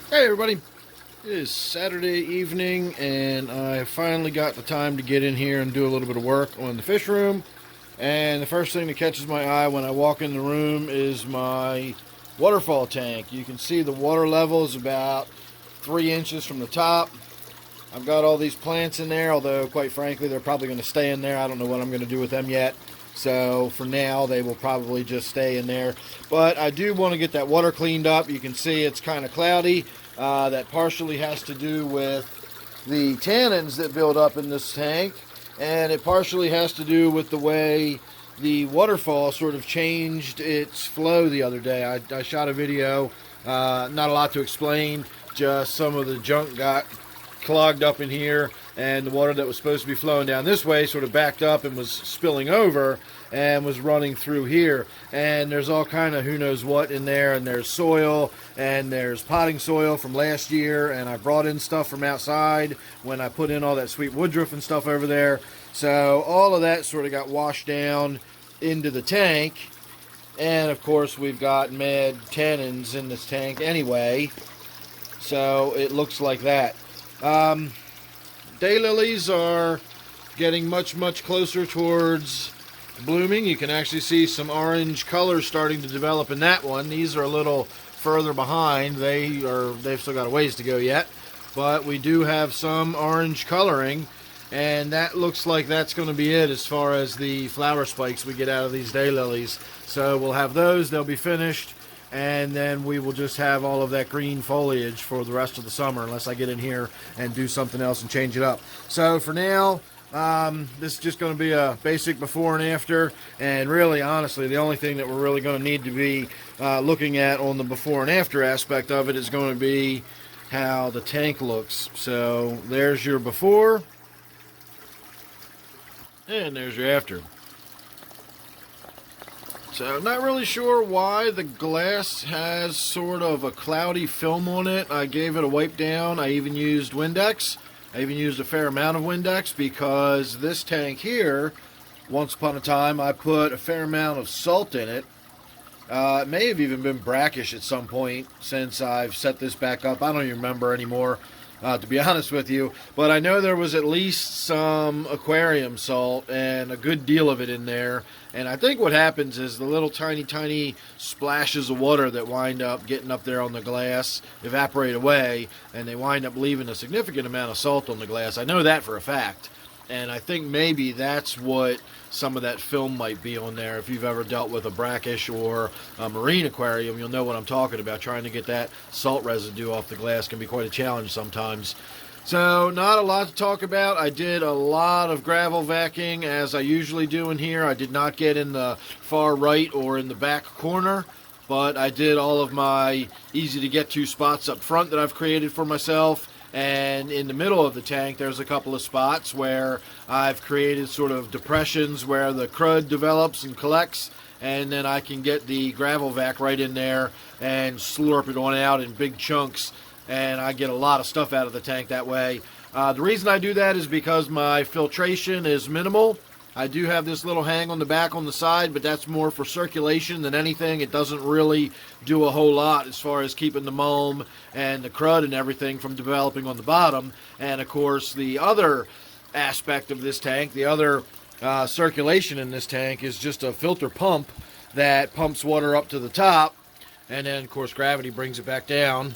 Hey everybody, it is Saturday evening and I finally got the time to get in here and do a little bit of work on the fish room. And the first thing that catches my eye when I walk in the room is my waterfall tank. You can see the water level is about 3 inches from the top. I've got all these plants in there, although quite frankly they're probably going to stay in there. I don't know what I'm going to do with them yet. So for now they will probably just stay in there. But I do want to get that water cleaned up. You can see it's kind of cloudy. That partially has to do with the tannins that build up in this tank, and it partially has to do with the way the waterfall sort of changed its flow the other day. I shot a video, not a lot to explain, just some of the junk got clogged up in here, and the water that was supposed to be flowing down this way sort of backed up and was spilling over and was running through here. And there's all kind of who knows what in there, and there's soil, and there's potting soil from last year, and I brought in stuff from outside when I put in all that sweet woodruff and stuff over there. So all of that sort of got washed down into the tank, and of course we've got mad tannins in this tank anyway, so it looks like that. Daylilies are getting much closer towards blooming. You can actually see some orange colors starting to develop in that one. These are a little further behind. They've still got a ways to go yet, but we do have some orange coloring, and that looks like that's going to be it as far as the flower spikes we get out of these daylilies. So we'll have those, they'll be finished, and then we will just have all of that green foliage for the rest of the summer, unless I get in here and do something else and change it up. So for now, this is just going to be a basic before and after, and really, honestly, the only thing that we're really going to need to be looking at on the before and after aspect of it is going to be how the tank looks. So there's your before, and there's your after. So not really sure why the glass has sort of a cloudy film on it. I gave it a wipe down. I even used Windex. I even used a fair amount of Windex because this tank here, once upon a time, I put a fair amount of salt in it. It may have even been brackish at some point since I've set this back up. I don't even remember anymore, to be honest with you. But I know there was at least some aquarium salt and a good deal of it in there. And I think what happens is the little tiny splashes of water that wind up getting up there on the glass evaporate away, and they wind up leaving a significant amount of salt on the glass. I know that for a fact. And I think maybe that's what some of that film might be on there. If you've ever dealt with a brackish or a marine aquarium, you'll know what I'm talking about. Trying to get that salt residue off the glass can be quite a challenge sometimes. So not a lot to talk about. I did a lot of gravel vacuuming as I usually do in here. I did not get in the far right or in the back corner, but I did all of my easy to get to spots up front that I've created for myself. And in the middle of the tank, there's a couple of spots where I've created sort of depressions where the crud develops and collects, and then I can get the gravel vac right in there and slurp it on out in big chunks, and I get a lot of stuff out of the tank that way. The reason I do that is because my filtration is minimal. I do have this little hang on the back on the side, but that's more for circulation than anything. It doesn't really do a whole lot as far as keeping the mulm and the crud and everything from developing on the bottom. And of course, the other aspect of this tank, the other circulation in this tank, is just a filter pump that pumps water up to the top, and then of course gravity brings it back down.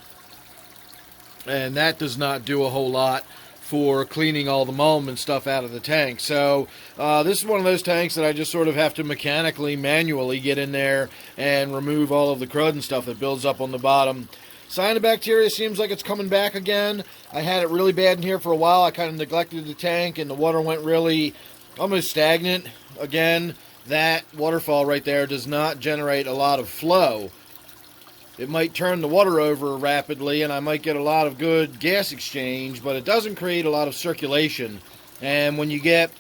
And that does not do a whole lot for cleaning all the mulm and stuff out of the tank. So this is one of those tanks that I just sort of have to manually get in there and remove all of the crud and stuff that builds up on the bottom. Cyanobacteria seems like it's coming back again. I had it really bad in here for a while. I kind of neglected the tank and the water went really almost stagnant. Again, that waterfall right there does not generate a lot of flow. It might turn the water over rapidly and I might get a lot of good gas exchange, but it doesn't create a lot of circulation. And when you get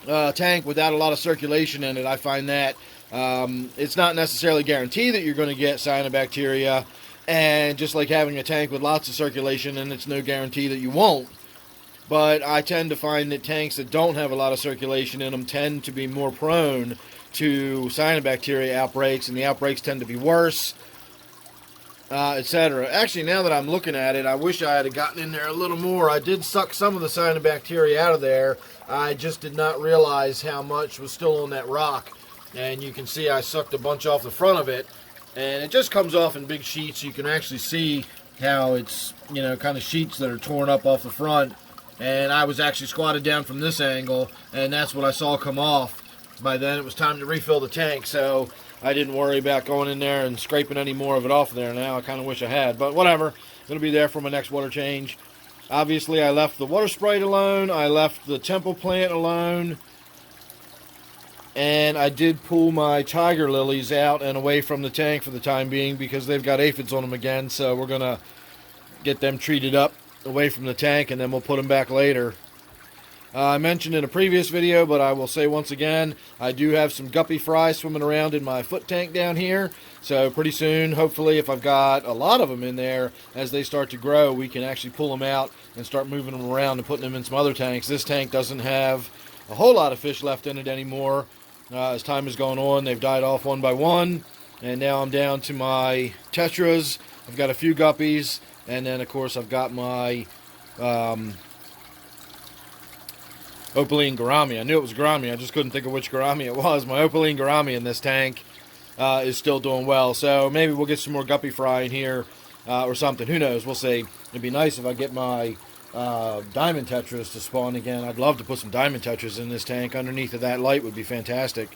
a tank without a lot of circulation in it, I find that it's not necessarily guaranteed that you're going to get cyanobacteria. And just like having a tank with lots of circulation, and it's no guarantee that you won't. But I tend to find that tanks that don't have a lot of circulation in them tend to be more prone to cyanobacteria outbreaks, and the outbreaks tend to be worse. etc. Actually, now that I'm looking at it, I wish I had gotten in there a little more. I did suck some of the cyanobacteria out of there. I just did not realize how much was still on that rock. And you can see I sucked a bunch off the front of it. And it just comes off in big sheets. You can actually see how it's, you know, kind of sheets that are torn up off the front. And I was actually squatted down from this angle, and that's what I saw come off. By then it was time to refill the tank, so I didn't worry about going in there and scraping any more of it off there. Now I kind of wish I had, but whatever. It'll be there for my next water change. Obviously, I left the water sprite alone. I left the temple plant alone. And I did pull my tiger lilies out and away from the tank for the time being because they've got aphids on them again. So we're going to get them treated up away from the tank, and then we'll put them back later. I mentioned in a previous video, but I will say once again, I do have some guppy fry swimming around in my foot tank down here. So pretty soon, hopefully, if I've got a lot of them in there, as they start to grow, we can actually pull them out and start moving them around and putting them in some other tanks. This tank doesn't have a whole lot of fish left in it anymore. As time has gone on, they've died off one by one. And now I'm down to my tetras. I've got a few guppies. And then, of course, I've got my opaline gourami. I knew it was gourami. I just couldn't think of which gourami it was. My opaline gourami in this tank is still doing well. So maybe we'll get some more guppy fry in here or something. Who knows? We'll see. It'd be nice if I get my diamond tetras to spawn again. I'd love to put some diamond tetras in this tank. Underneath of that light would be fantastic.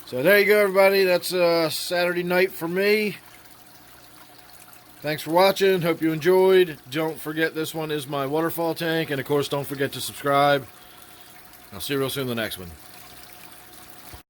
So there you go, everybody. That's Saturday night for me. Thanks for watching. Hope you enjoyed. Don't forget, this one is my waterfall tank. And, of course, don't forget to subscribe. I'll see you real soon in the next one.